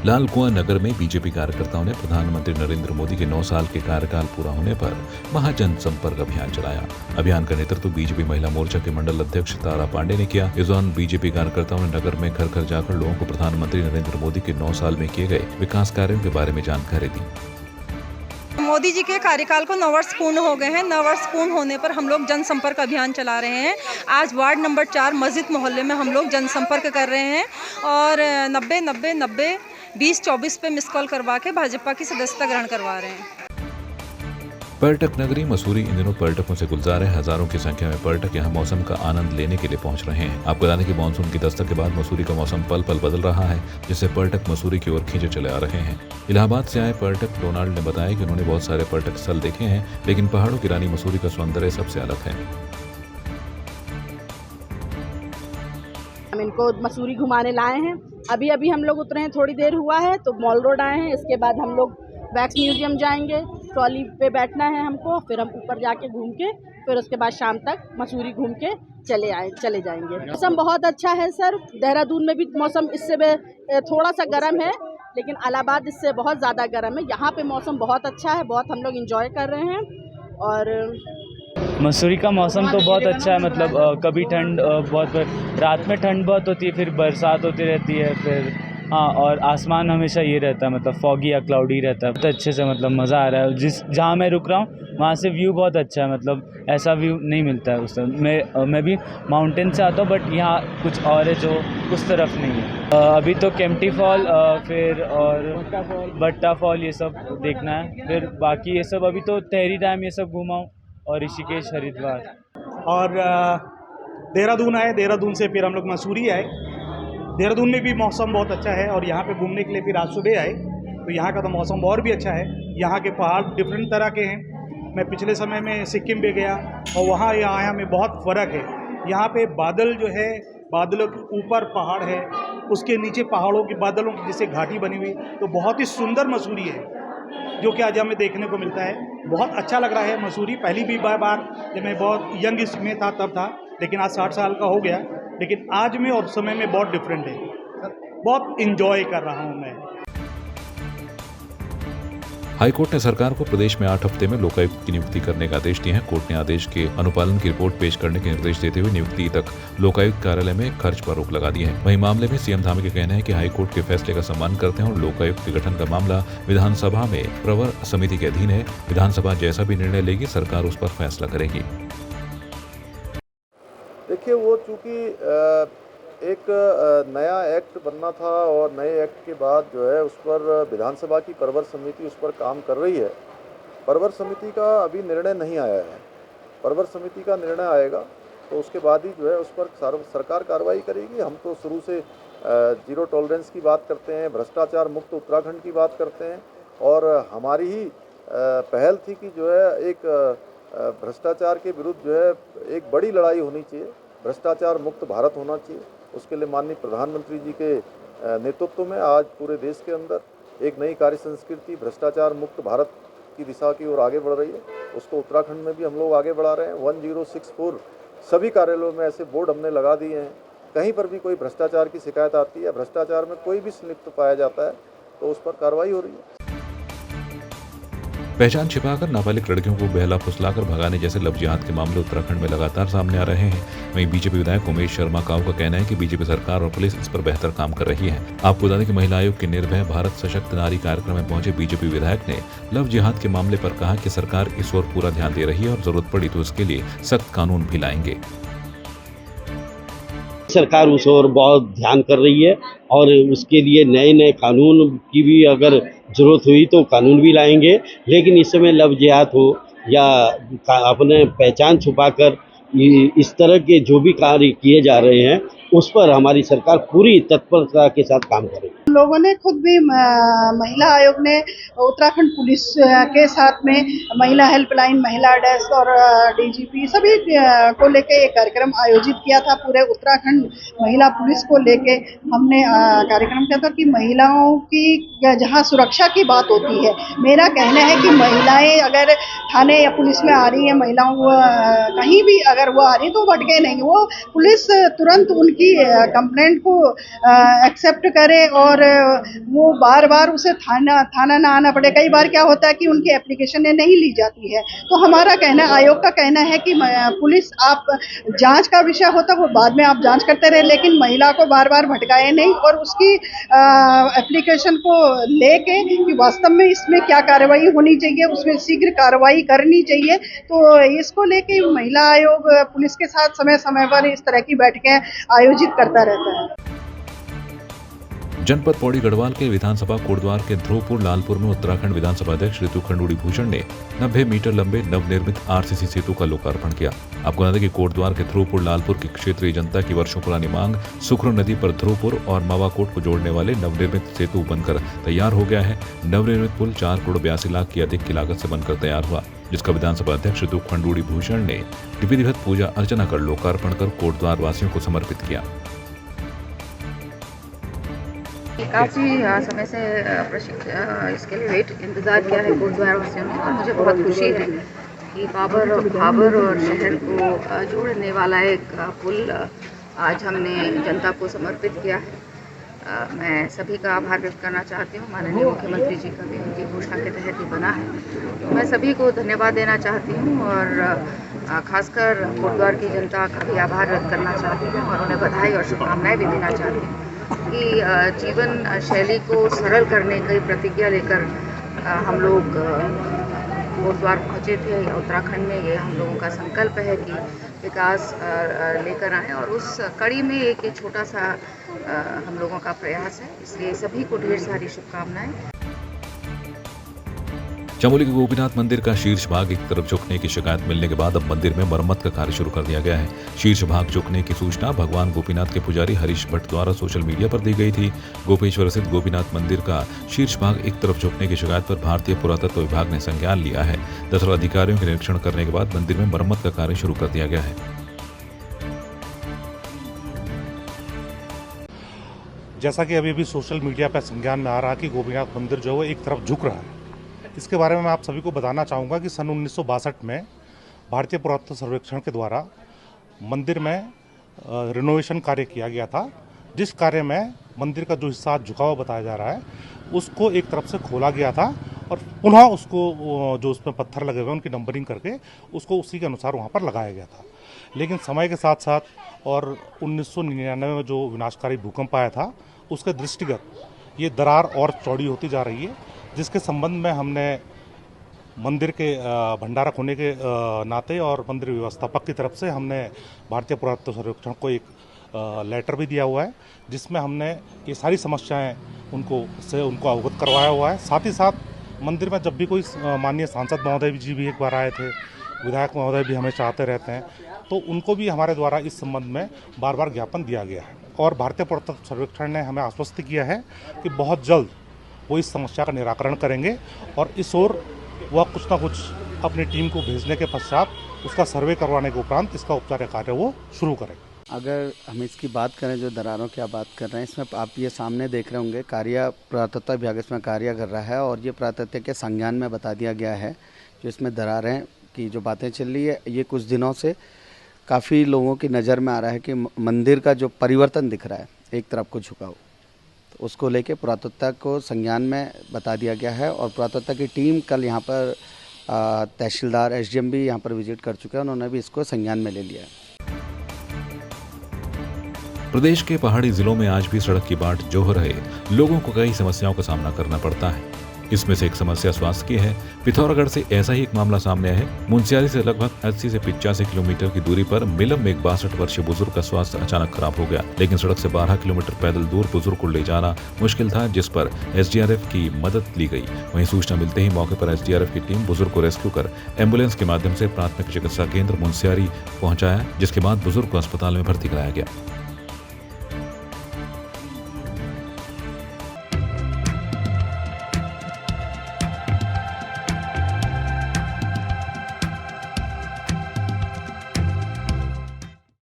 लाल कुआं नगर में बीजेपी कार्यकर्ताओं ने प्रधानमंत्री नरेंद्र मोदी के 9 साल के कार्यकाल पूरा होने पर महाजन संपर्क अभियान चलाया। अभियान का नेतृत्व बीजेपी महिला मोर्चा के मंडल अध्यक्ष तारा पांडे ने किया। इस दौरान बीजेपी कार्यकर्ताओं ने नगर में घर घर जाकर लोगों को प्रधानमंत्री नरेंद्र मोदी के 9 साल में किए गए विकास कार्यों के बारे में जानकारी दी। मोदी जी के कार्यकाल को 9 वर्ष पूर्ण हो गए हैं। 9 वर्ष पूर्ण होने पर हम लोग जनसंपर्क अभियान चला रहे हैं। आज वार्ड नंबर 4 मस्जिद मोहल्ले में हम लोग जनसंपर्क कर रहे हैं और 90-90-90 20-24 पे मिस कॉल करवा के भाजपा की सदस्यता ग्रहण करवा रहे हैं। पर्यटक नगरी मसूरी इन दिनों पर्यटकों से गुलजार है। हजारों की संख्या में पर्यटक यहां मौसम का आनंद लेने के लिए पहुंच रहे हैं। आपको बता दें कि मानसून की दस्तक के बाद मसूरी का मौसम पल पल बदल रहा है, जिससे पर्यटक मसूरी की ओर खींचे चले आ रहे हैं। इलाहाबाद से आए पर्यटक डोनाल्ड ने बताया कि उन्होंने बहुत सारे पर्यटक स्थल देखे हैं, लेकिन पहाड़ों की रानी मसूरी का सौंदर्य सबसे अलग है। हम इनको मसूरी घुमाने लाए हैं। अभी हम लोग उतरे हैं, थोड़ी देर हुआ है तो मॉल रोड आए हैं। इसके बाद हम लोग वैक्स म्यूजियम जाएंगे, ट्रॉली पे बैठना है हमको, फिर हम ऊपर जाके घूम के फिर उसके बाद शाम तक मसूरी घूम के चले जाएंगे। मौसम बहुत अच्छा है सर। देहरादून में भी मौसम इससे थोड़ा सा गर्म है, लेकिन इलाहाबाद इससे बहुत ज़्यादा गर्म है। यहाँ पे मौसम बहुत अच्छा है, बहुत हम लोग इंजॉय कर रहे हैं। और मसूरी का मौसम तो बहुत अच्छा है, मतलब कभी ठंड बहुत, रात में ठंड बहुत होती है, फिर बरसात होती रहती है, फिर हाँ, और आसमान हमेशा ये रहता है, मतलब फॉगी या क्लाउडी रहता है। बहुत अच्छे से मतलब मज़ा आ रहा है। जहाँ मैं रुक रहा हूँ वहाँ से व्यू बहुत अच्छा है, मतलब ऐसा व्यू नहीं मिलता है उस तरफ। मैं भी माउंटेन से आता हूँ, बट यहाँ कुछ और है जो उस तरफ नहीं है। अभी तो केम्प्टी फॉल फिर और भट्टा फॉल ये सब देखना है, फिर बाकी ये सब अभी तो तहरी डैम ये सब घूमा हूँ और ऋषिकेश हरिद्वार। और देहरादून आए, देहरादून से फिर हम लोग मसूरी आए। देहरादून में भी मौसम बहुत अच्छा है और यहाँ पे घूमने के लिए फिर आज सुबह आए, तो यहाँ का तो मौसम और भी अच्छा है। यहाँ के पहाड़ डिफरेंट तरह के हैं। मैं पिछले समय में सिक्किम भी गया और वहाँ यहाँ आया में बहुत फ़र्क है। यहाँ पे बादल जो है, बादलों के ऊपर पहाड़ है, उसके नीचे पहाड़ों के बादलों की जैसे घाटी बनी हुई, तो बहुत ही सुंदर मसूरी है, जो कि आज हमें देखने को मिलता है। बहुत अच्छा लग रहा है मसूरी। पहली भी बार जब मैं बहुत यंग में था तब था, लेकिन आज 60 साल का हो गया, लेकिन आज में और समय में बहुत डिफरेंट है। बहुत इंजॉय कर रहा हूँ मैं। हाईकोर्ट ने सरकार को प्रदेश में 8 हफ्ते में लोकायुक्त की नियुक्ति करने का आदेश दिए हैं। कोर्ट ने आदेश के अनुपालन की रिपोर्ट पेश करने के निर्देश देते हुए नियुक्ति तक लोकायुक्त कार्यालय में खर्च पर रोक लगा दी है। वहीं मामले में सीएम धामी का कहना है कि हाईकोर्ट के फैसले का सम्मान करते हैं और लोकायुक्त के गठन का मामला विधानसभा में प्रवर समिति के अधीन है। विधानसभा जैसा भी निर्णय लेगी, सरकार उस पर फैसला करेगी। देखिए, वो चूँकि एक नया एक्ट बनना था और नए एक्ट के बाद जो है उस पर विधानसभा की प्रवर समिति उस पर काम कर रही है। प्रवर समिति का अभी निर्णय नहीं आया है। प्रवर समिति का निर्णय आएगा तो उसके बाद ही जो है उस पर सरकार कार्रवाई करेगी। हम तो शुरू से जीरो टॉलरेंस की बात करते हैं, भ्रष्टाचार मुक्त उत्तराखंड की बात करते हैं, और हमारी ही पहल थी कि जो है एक भ्रष्टाचार के विरुद्ध जो है एक बड़ी लड़ाई होनी चाहिए, भ्रष्टाचार मुक्त भारत होना चाहिए। उसके लिए माननीय प्रधानमंत्री जी के नेतृत्व में आज पूरे देश के अंदर एक नई कार्य संस्कृति भ्रष्टाचार मुक्त भारत की दिशा की ओर आगे बढ़ रही है। उसको उत्तराखंड में भी हम लोग आगे बढ़ा रहे हैं। 1064 सभी कार्यालयों में ऐसे बोर्ड हमने लगा दिए हैं। कहीं पर भी कोई भ्रष्टाचार की शिकायत आती है, भ्रष्टाचार में कोई भी संलिप्त पाया जाता है, तो उस पर कार्रवाई हो रही है। पहचान छिपाकर नाबालिग लड़कियों को बहला फुसलाकर भगाने जैसे लव जिहाद के मामले उत्तराखंड में लगातार सामने आ रहे हैं। वहीं बीजेपी विधायक उमेश शर्मा काऊ का कहना है कि बीजेपी सरकार और पुलिस इस पर बेहतर काम कर रही है। आपको बता दें कि महिला आयोग के निर्भय भारत सशक्त नारी कार्यक्रम में पहुंचे बीजेपी विधायक ने लव जिहाद के मामले पर कहा कि सरकार इस ओर पूरा ध्यान दे रही है और जरूरत पड़ी तो इसके लिए सख्त कानून भी लाएंगे। सरकार उस ओर बहुत ध्यान कर रही है और उसके लिए नए नए कानून की भी अगर ज़रूरत हुई तो कानून भी लाएंगे। लेकिन इस समय लव जिहाद हो या अपने पहचान छुपाकर इस तरह के जो भी कार्य किए जा रहे हैं, उस पर हमारी सरकार पूरी तत्परता के साथ काम करेगी। लोगों ने खुद भी महिला आयोग ने उत्तराखंड पुलिस के साथ में महिला हेल्पलाइन, महिला डेस्क और डीजीपी सभी को लेके एक कार्यक्रम आयोजित किया था। पूरे उत्तराखंड महिला पुलिस को लेके हमने कार्यक्रम किया था कि महिलाओं की जहां सुरक्षा की बात होती है, मेरा कहना है कि महिलाएं अगर थाने या पुलिस में आ रही हैं, महिलाओं कहीं भी अगर वो आ रही तो भटके नहीं, वो पुलिस तुरंत उनकी कंप्लेंट को एक्सेप्ट करे और और वो बार बार उसे थाना ना आना पड़े। कई बार क्या होता है कि उनकी एप्लीकेशन नहीं ली जाती है। तो हमारा कहना, आयोग का कहना है कि पुलिस, आप जांच का विषय होता वो बाद में आप जांच करते रहे, लेकिन महिला को बार बार भटकाए नहीं और उसकी एप्लीकेशन को लेके कि वास्तव में इसमें क्या कार्रवाई होनी चाहिए, उसमें शीघ्र कार्रवाई करनी चाहिए। तो इसको लेके महिला आयोग पुलिस के साथ समय समय पर इस तरह की बैठकें आयोजित करता रहता है। जनपद पौड़ी गढ़वाल के विधानसभा कोटद्वार के ध्रुवपुर लालपुर में उत्तराखंड विधानसभा अध्यक्ष ऋतु खंडूड़ी भूषण ने 90 मीटर लंबे नवनिर्मित आरसीसी सेतु का लोकार्पण किया। आपको बता दें कि कोटद्वार के ध्रुवपुर लालपुर की क्षेत्रीय जनता की वर्षों पुरानी मांग सुखरू नदी पर ध्रुवपुर और मावाकोट को जोड़ने वाले नवनिर्मित सेतु बनकर तैयार हो गया है। नवनिर्मित पुल 4 करोड़ 82 लाख की अधिक की लागत से बनकर तैयार हुआ, जिसका विधानसभा अध्यक्ष ऋतु खंडूड़ी भूषण ने विधिवत पूजा अर्चना कर लोकार्पण कर कोटद्वार वासियों को समर्पित किया। काफ़ी समय से इसके लिए इंतज़ार किया है कोटद्वार वासियों ने, और मुझे बहुत खुशी है कि भाबर और शहर को जोड़ने वाला एक पुल आज हमने जनता को समर्पित किया है। मैं सभी का आभार व्यक्त करना चाहती हूँ। माननीय मुख्यमंत्री जी का भी उनकी घोषणा के तहत ही बना है, तो मैं सभी को धन्यवाद देना चाहती हूँ और खासकर कोटद्वार की जनता का भी आभार व्यक्त करना चाहती हूँ और उन्हें बधाई और शुभकामनाएँ भी देना चाहती हूँ कि जीवन शैली को सरल करने की प्रतिज्ञा लेकर हम लोग कोटद्वार पहुँचे थे। उत्तराखंड में ये हम लोगों का संकल्प है कि विकास लेकर आएँ, और उस कड़ी में एक छोटा सा हम लोगों का प्रयास है, इसलिए सभी को ढेर सारी शुभकामनाएं। चमोली के गोपीनाथ मंदिर का शीर्ष भाग एक तरफ झुकने की शिकायत मिलने के बाद अब मंदिर में मरम्मत का कार्य शुरू कर दिया गया है। शीर्ष भाग झुकने की सूचना भगवान गोपीनाथ के पुजारी हरीश भट्ट द्वारा सोशल मीडिया पर दी गई थी। गोपेश्वर स्थित गोपीनाथ मंदिर का शीर्ष भाग एक तरफ झुकने की शिकायत पर भारतीय पुरातत्व विभाग ने संज्ञान लिया है। दरअसल अधिकारियों के निरीक्षण करने के बाद मंदिर में मरम्मत का कार्य शुरू कर दिया गया है। जैसा कि अभी सोशल मीडिया पर संज्ञान में आ रहा है कि गोपीनाथ मंदिर जो है एक तरफ झुक रहा है, इसके बारे में मैं आप सभी को बताना चाहूँगा कि सन 1962 में भारतीय पुरातत्व सर्वेक्षण के द्वारा मंदिर में रिनोवेशन कार्य किया गया था, जिस कार्य में मंदिर का जो हिस्सा झुका हुआ बताया जा रहा है उसको एक तरफ से खोला गया था और पुनः उसको जो उसमें पत्थर लगे हुए उनकी नंबरिंग करके उसको उसी के अनुसार वहाँ पर लगाया गया था। लेकिन समय के साथ साथ और 1999 में जो विनाशकारी भूकंप आया था उसके दृष्टिगत ये दरार और चौड़ी होती जा रही है, जिसके संबंध में हमने मंदिर के भंडारक होने के नाते और मंदिर व्यवस्थापक की तरफ से हमने भारतीय पुरातत्व सर्वेक्षण को एक लेटर भी दिया हुआ है, जिसमें हमने ये सारी समस्याएं उनको अवगत करवाया हुआ है। साथ ही साथ मंदिर में जब भी कोई माननीय सांसद महोदय जी भी एक बार आए थे, विधायक महोदय भी हमें चाहते रहते हैं, तो उनको भी हमारे द्वारा इस संबंध में बार बार ज्ञापन दिया गया है और भारतीय पुरातत्व सर्वेक्षण ने हमें आश्वस्त किया है कि बहुत जल्द वो इस समस्या का निराकरण करेंगे और इस ओर वह कुछ ना कुछ अपनी टीम को भेजने के पश्चात उसका सर्वे करवाने के उपरांत इसका औपचारिक कार्य वो शुरू करेंगे। अगर हम इसकी बात करें, जो दरारों की आप बात कर रहे हैं, इसमें आप ये सामने देख रहे होंगे कार्य पुरातत्व विभाग इसमें कार्य कर रहा है और ये पुरातत्व के संज्ञान में बता दिया गया है। जो इसमें दरारें की जो बातें चल रही है, ये कुछ दिनों से काफ़ी लोगों की नज़र में आ रहा है कि मंदिर का जो परिवर्तन दिख रहा है, एक तरफ को झुकाव, तो उसको लेके पुरातत्व को संज्ञान में बता दिया गया है और पुरातत्व की टीम कल यहाँ पर तहसीलदार एसडीएम भी यहाँ पर विजिट कर चुके हैं, उन्होंने भी इसको संज्ञान में ले लिया है। प्रदेश के पहाड़ी जिलों में आज भी सड़क की बाट जोह रहे लोगों को कई समस्याओं का सामना करना पड़ता है। इसमें से एक समस्या स्वास्थ्य की है। पिथौरागढ़ से ऐसा ही एक मामला सामने आया है। मुंशियारी से लगभग 80 से 85 किलोमीटर की दूरी पर मिलम में एक 62 वर्षीय बुजुर्ग का स्वास्थ्य अचानक खराब हो गया, लेकिन सड़क से 12 किलोमीटर पैदल दूर बुजुर्ग को ले जाना मुश्किल था, जिस पर एसडीआरएफ की मदद ली गई। वहीं सूचना मिलते ही मौके पर एसडीआरएफ की टीम बुजुर्ग को रेस्क्यू कर एम्बुलेंस के माध्यम से प्राथमिक चिकित्सा केंद्र मुंशियारी पहुंचाया, जिसके बाद बुजुर्ग को अस्पताल में भर्ती कराया गया।